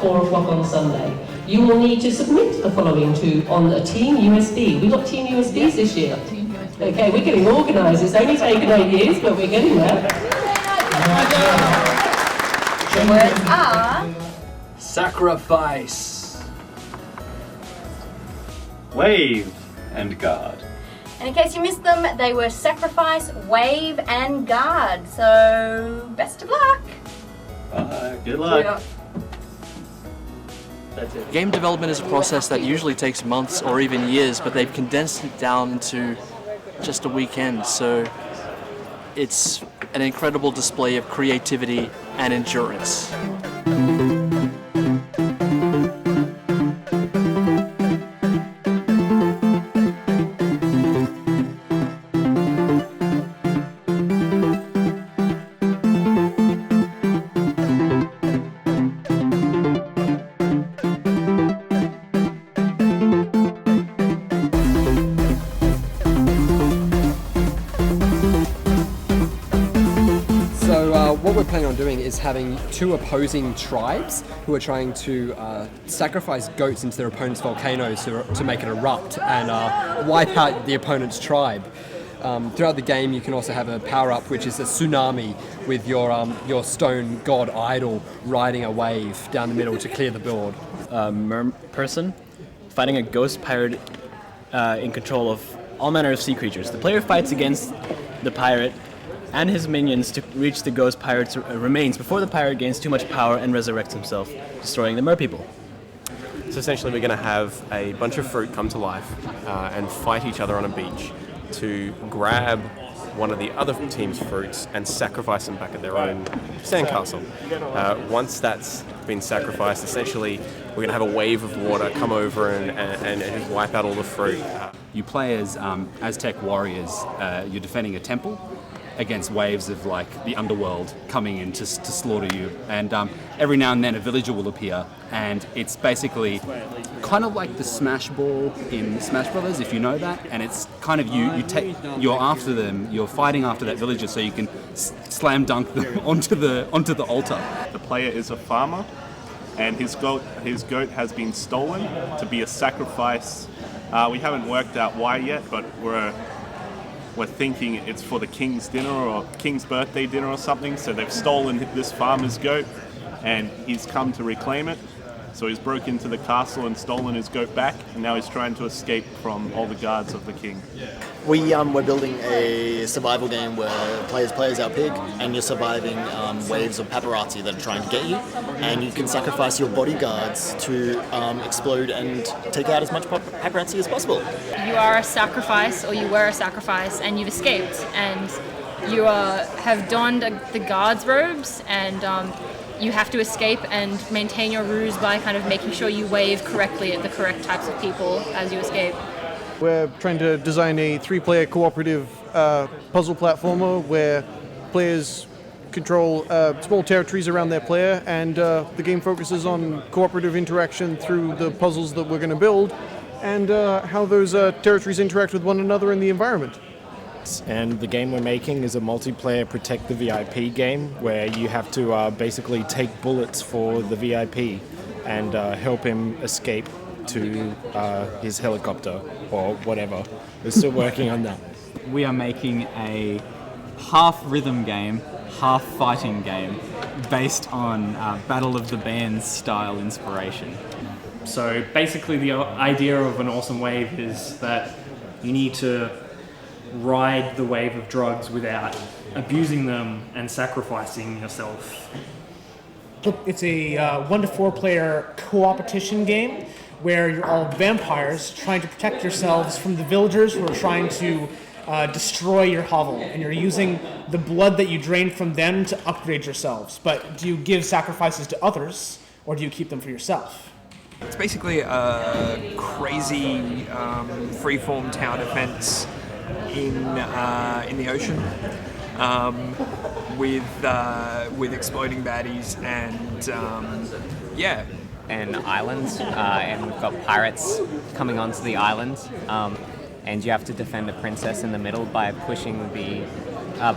4 o'clock on Sunday. You will need to submit the following on a Team USB. We got Team USBs this year. Okay, we're getting organised. It's only taken 8 years, but we're getting there. The words are... Sacrifice, wave, and guard. And in case you missed them, they were sacrifice, wave, and guard. So, best of luck. Good luck. That's it. Game development is a process that usually takes months or even years, but they've condensed it down into just a weekend. So it's an incredible display of creativity and endurance. What we're planning on doing is having 2 opposing tribes who are trying to sacrifice goats into their opponent's volcanoes to make it erupt and wipe out the opponent's tribe. Throughout the game you can also have a power-up which is a tsunami with your stone god idol riding a wave down the middle to clear the board. Person fighting a ghost pirate in control of all manner of sea creatures. The player fights against the pirate and his minions to reach the ghost pirate's remains before the pirate gains too much power and resurrects himself, destroying the merpeople. So essentially we're going to have a bunch of fruit come to life and fight each other on a beach to grab one of the other team's fruits and sacrifice them back at their own sandcastle. Once that's been sacrificed, essentially we're going to have a wave of water come over and just wipe out all the fruit. You play as Aztec warriors. You're defending a temple against waves of like the underworld coming in to slaughter you, and every now and then a villager will appear, and it's basically kind of like the smash ball in Smash Brothers, if you know that, and it's kind of you're after them, you're fighting after that villager so you can slam dunk them onto the altar. The player is a farmer and his goat has been stolen to be a sacrifice. We haven't worked out why yet, but we're thinking it's for the king's dinner or king's birthday dinner or something, so they've stolen this farmer's goat and he's come to reclaim it. So he's broke into the castle and stolen his goat back, and now he's trying to escape from all the guards of the king. We're building a survival game where players play as our pig, and you're surviving waves of paparazzi that are trying to get you, and you can sacrifice your bodyguards to explode and take out as much paparazzi as possible. You are a sacrifice, or you were a sacrifice, and you've escaped, and you have donned the guard's robes, and you have to escape and maintain your ruse by kind of making sure you wave correctly at the correct types of people as you escape. We're trying to design a 3-player cooperative puzzle platformer where players control small territories around their player, and the game focuses on cooperative interaction through the puzzles that we're going to build and how those territories interact with one another in the environment. And the game we're making is a multiplayer protect the VIP game where you have to basically take bullets for the VIP and help him escape to his helicopter or whatever. We're still working on that. We are making a half rhythm game, half fighting game based on Battle of the Bands style inspiration. So basically the idea of an awesome wave is that you need to ride the wave of drugs without abusing them and sacrificing yourself. It's a 1 to 4 player co-opetition game where you're all vampires trying to protect yourselves from the villagers who are trying to destroy your hovel, and you're using the blood that you drain from them to upgrade yourselves. But do you give sacrifices to others, or do you keep them for yourself? It's basically a crazy freeform tower defense in the ocean with exploding baddies and and islands, and we've got pirates coming onto the island, and you have to defend the princess in the middle by pushing you have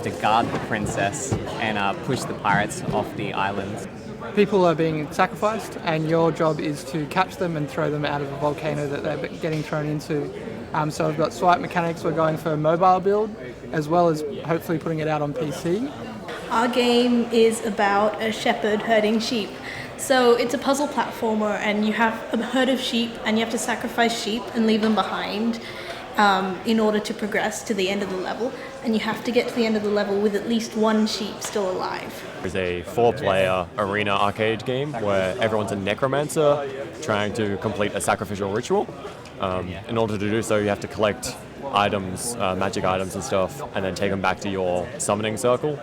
to guard the princess and push the pirates off the island. people are being sacrificed, and your job is to catch them and throw them out of a volcano that they're getting thrown into. So we've got swipe mechanics. We're going for a mobile build, as well as hopefully putting it out on PC. Our game is about a shepherd herding sheep. So it's a puzzle platformer, and you have a herd of sheep, and you have to sacrifice sheep and leave them behind in order to progress to the end of the level. And you have to get to the end of the level with at least one sheep still alive. It's a 4-player arena arcade game where everyone's a necromancer trying to complete a sacrificial ritual. In order to do so, you have to collect items, magic items and stuff, and then take them back to your summoning circle.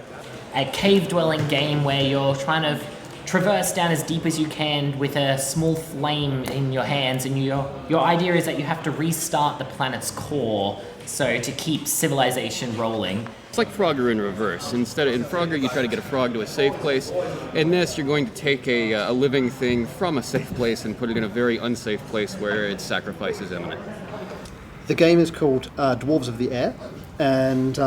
A cave-dwelling game where you're trying to traverse down as deep as you can with a small flame in your hands, and your idea is that you have to restart the planet's core, so to keep civilization rolling. It's like Frogger in reverse. In Frogger, you try to get a frog to a safe place. In this, you're going to take a living thing from a safe place and put it in a very unsafe place where its sacrifice is imminent. The game is called Dwarves of the Air, and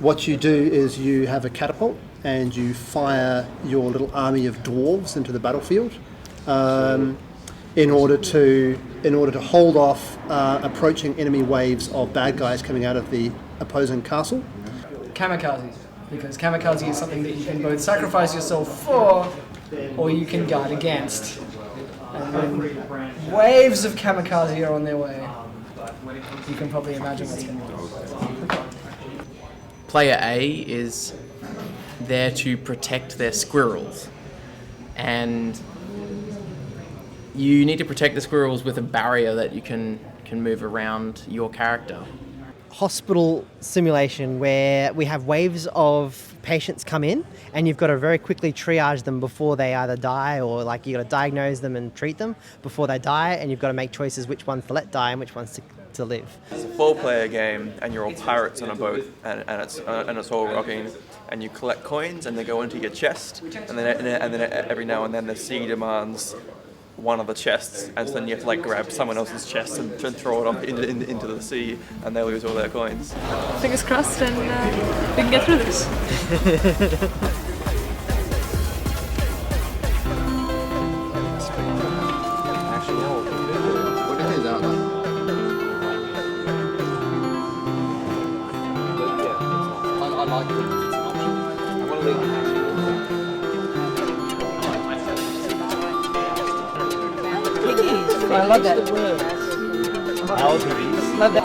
what you do is you have a catapult and you fire your little army of dwarves into the battlefield in order to hold off approaching enemy waves of bad guys coming out of the opposing castle. Kamikaze, because kamikaze is something that you can both sacrifice yourself for, or you can guard against. And then waves of kamikaze are on their way. You can probably imagine what's going on. Player A is there to protect their squirrels, and you need to protect the squirrels with a barrier that you can move around your character. Hospital simulation where we have waves of patients come in, and you've got to very quickly triage them before they either die, or like you got to diagnose them and treat them before they die, and you've got to make choices which ones to let die and which ones to live. It's a 4-player game, and you're all pirates on a boat, and it's all rocking, and you collect coins, and they go into your chest, and then every now and then the sea demands one of the chests, and so then you have to like grab someone else's chest and throw it off into the sea, and they lose all their coins. Fingers crossed, and we can get through this. I love that. Love that.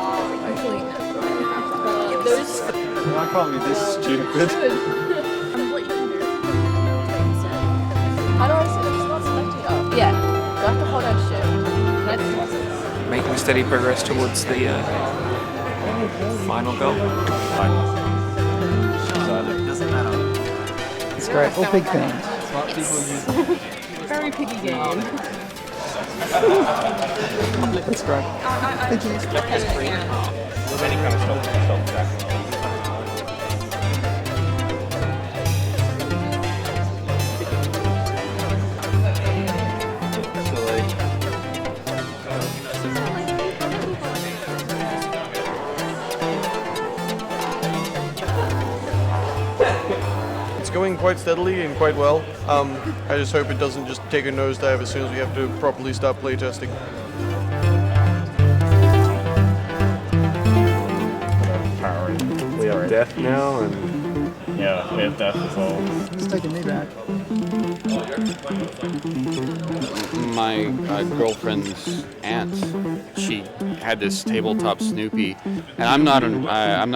I can't be this stupid. How do I see it? It's not selecting. Oh, yeah. You have to hold on shift. Making steady progress towards the final goal. Doesn't matter. It's great. All big fans. Smart people use Very picky game. That's great. Thank It's going quite steadily and quite well. I just hope it doesn't just take a nosedive as soon as we have to properly start playtesting. We have death now, and yeah, we have death as well. It's taking me back. My girlfriend's aunt, she had this tabletop Snoopy, and I'm not an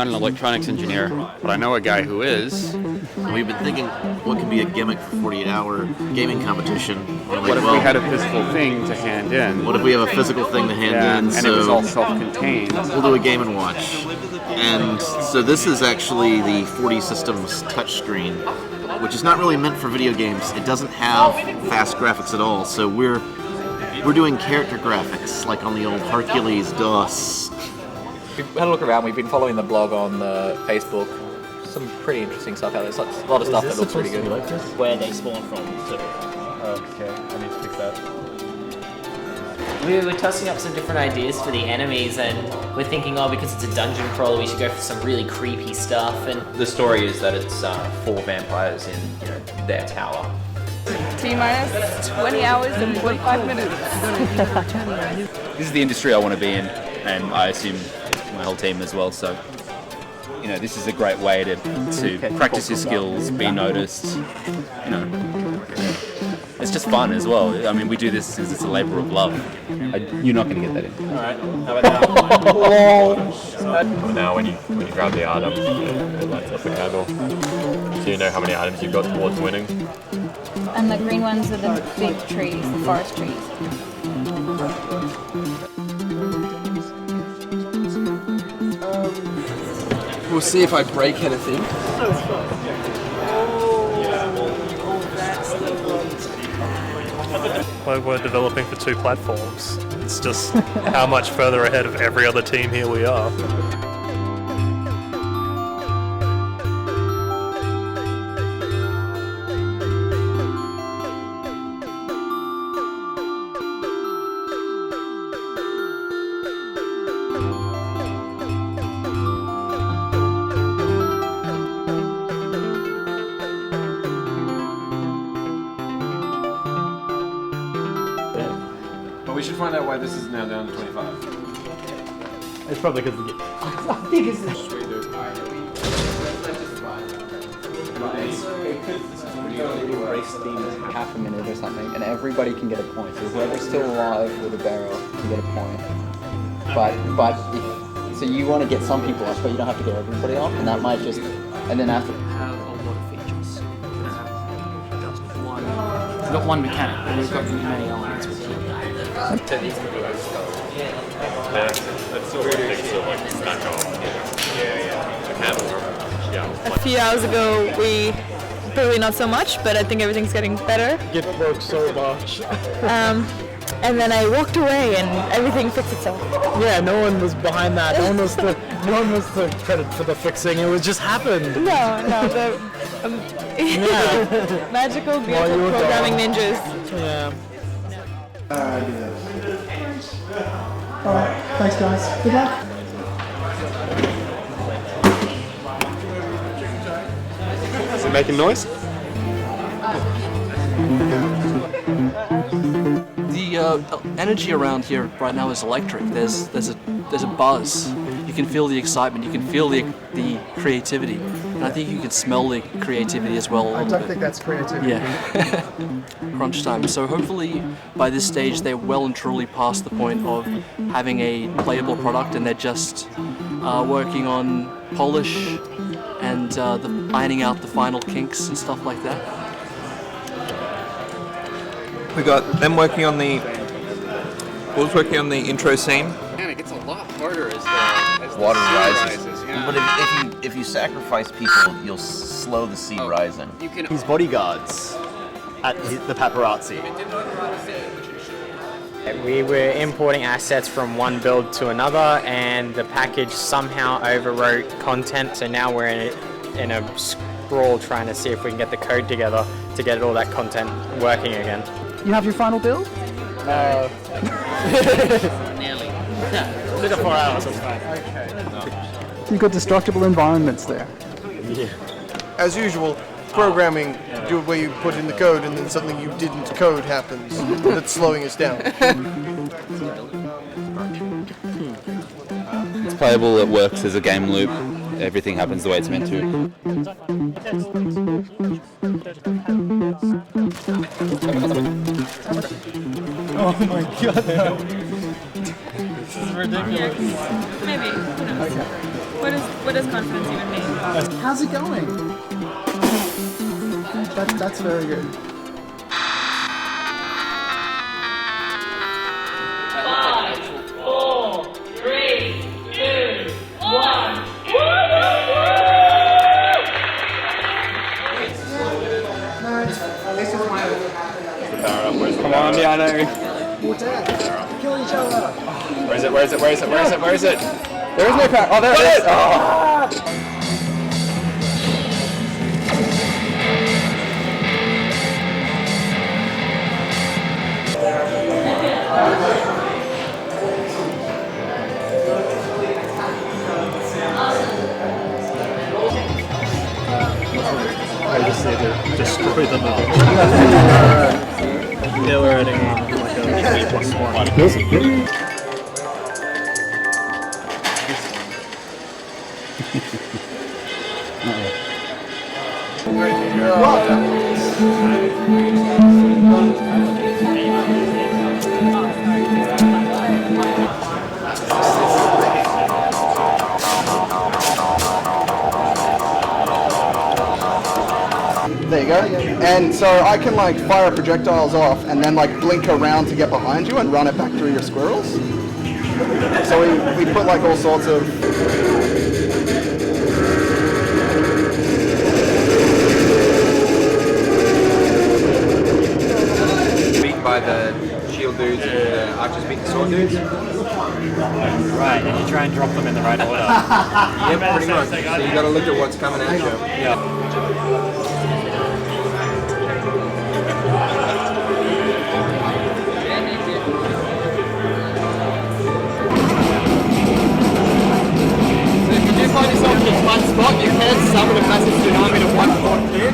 electronics engineer, but I know a guy who is. We've been thinking, what could be a gimmick for 48-hour gaming competition? What if we had a physical thing to hand in? What if we have a physical thing to hand in? And it was all self-contained. We'll do a Game & Watch. And so this is actually the 40 Systems touchscreen, which is not really meant for video games. It doesn't have fast graphics at all, so we're doing character graphics, like on the old Hercules DOS. We've had a look around, we've been following the blog on Facebook. Some pretty interesting stuff out there. There's a lot of stuff that looks pretty good. Like where they spawn from. So. Okay, I need to fix that. We were tossing up some different ideas for the enemies, and we're thinking, oh, because it's a dungeon crawler, we should go for some really creepy stuff. And the story is that it's 4 vampires in their tower. T-minus 20 hours and 45 minutes. This is the industry I want to be in, and I assume my whole team as well. So, you know, this is a great way to practice your skills, be noticed. You know, it's just fun as well. I mean, we do this because it's a labour of love. You're not going to get that in. All right. How about now? Now, when you grab the item, it lights up the candle. So you know how many items you've got towards winning. And the green ones are the big trees, the forest trees. We'll see if I break anything. Well, we're developing for 2 platforms. It's just how much further ahead of every other team here we are. We should find out why this is now down to 25. It's probably because of How big is this? Race theme half a minute or something, and everybody can get a point. So whoever's still alive with a barrel can get a point. So you want to get some people off, but you don't have to get everybody off, and that might just, and then after. Have a lot of features. We've got one mechanic, but we've got many elements with it. That's still one thing to like stack on. A few hours ago, we probably not so much, but I think everything's getting better. It works so much. And then I walked away, and everything fixed itself. Yeah, no one was behind that. No one was the credit for the fixing. It was just happened. No, the magical, beautiful programming ninjas. Yeah. Alright, thanks guys. Good luck. Is it making noise? The energy around here right now is electric. There's a buzz. You can feel the excitement. You can feel the creativity, and I think you can smell the creativity as well. I don't think that's creativity. Yeah. Crunch time. So hopefully by this stage they're well and truly past the point of having a playable product, and they're just working on polish and ironing out the final kinks and stuff like that. We got them working on the. Will's working on the intro scene. Man, it gets a lot harder as the Water sea rises. yeah. But if you sacrifice people, you'll slow the sea rising. You can. His bodyguards at the paparazzi. We were importing assets from one build to another, and the package somehow overwrote content, so now we're in a sprawl trying to see if we can get the code together to get all that content working again. You have your final build? No. Nearly. Yeah, took 4 hours, that's fine. Okay. You've got destructible environments there. Yeah. As usual, programming, do it where you put in the code and then something you didn't code happens that's slowing us down. It's playable, it works as a game loop, everything happens the way it's meant to. Oh my god, no. This is ridiculous. Yeah, maybe. Who knows? Okay. What does confidence even mean? How's it going? That's very good. 5, 4, 3, 2, 1. Come on, yeah, I know. Kill each other. Where is it? Where is it? Where is it? Where is it? Where is it? There is no power. Oh, there it is. Oh. I just say to destroy them. There you go. And so I can like fire projectiles off and then like blink around to get behind you and run it back through your squirrels. So we put like all sorts of... Beaten by the shield dudes and the archers beat the sword dudes. Right, and you try and drop them in the right order. Yeah, pretty much. So you got to look at what's coming at you. Yeah. If you do find yourself in a flat spot, you can summon a massive tsunami to one point clear.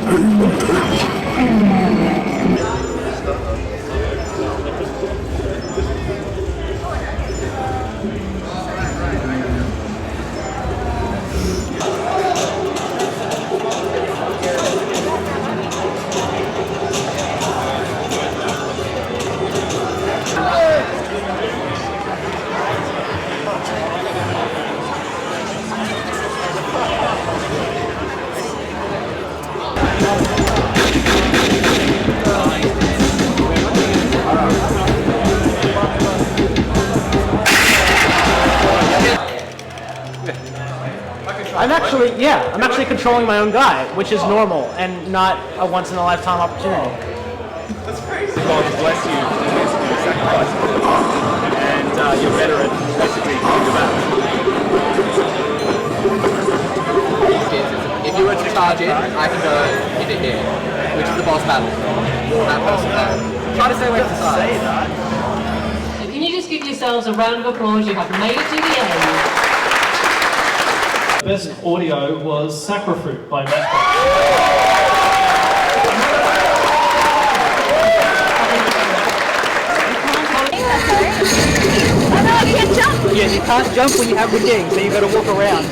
I'm actually controlling my own guy, which is normal and not a once-in-a-lifetime opportunity. That's crazy. God bless you for basically sacrificing it. And you're better at basically doing the battle. If you were to charge in, I can go hit it here, which is the boss battle. That person there. Try to stay away from the side. So can you just give yourselves a round of applause? You have made it to the end. Best audio was Sacrifruit by Matt. Yeah, you can't jump when you have the king, so you've got to walk around.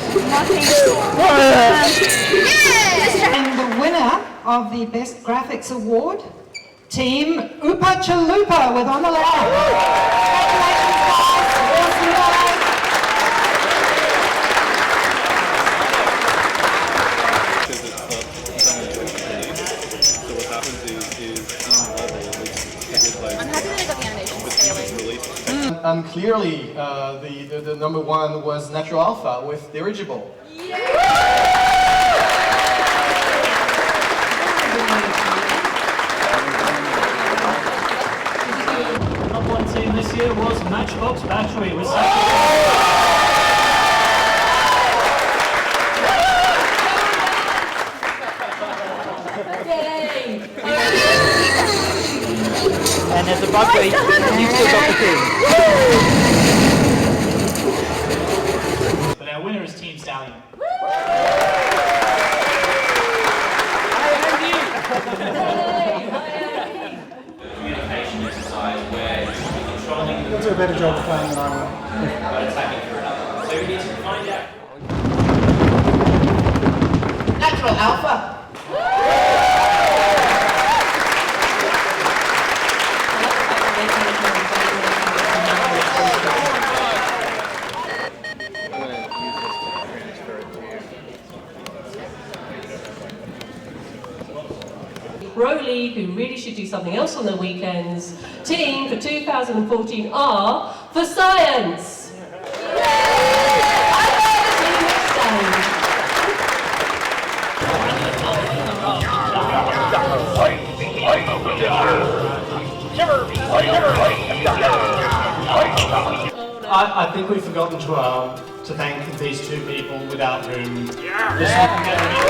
And the winner of the Best Graphics Award, Team Oopa Chalupa with On the Left. Congratulations, guys. Awesome, guys. I'm happy that I got the animation scaling. Clearly, the number one was Natural Alpha with Dirigible. Number one team this year was Matchbox Battery with And there's a bug that you still got the king. But our winner is Team Stallion. Communication exercise where you're controlling You'll do a better job of playing than I will. but attacking for another. So we need to find out. Natural Alpha. Rowley, who really should do something else on the weekends. Team for 2014 are for Science. I think we've forgotten to thank these two people without whom this wouldn't get any.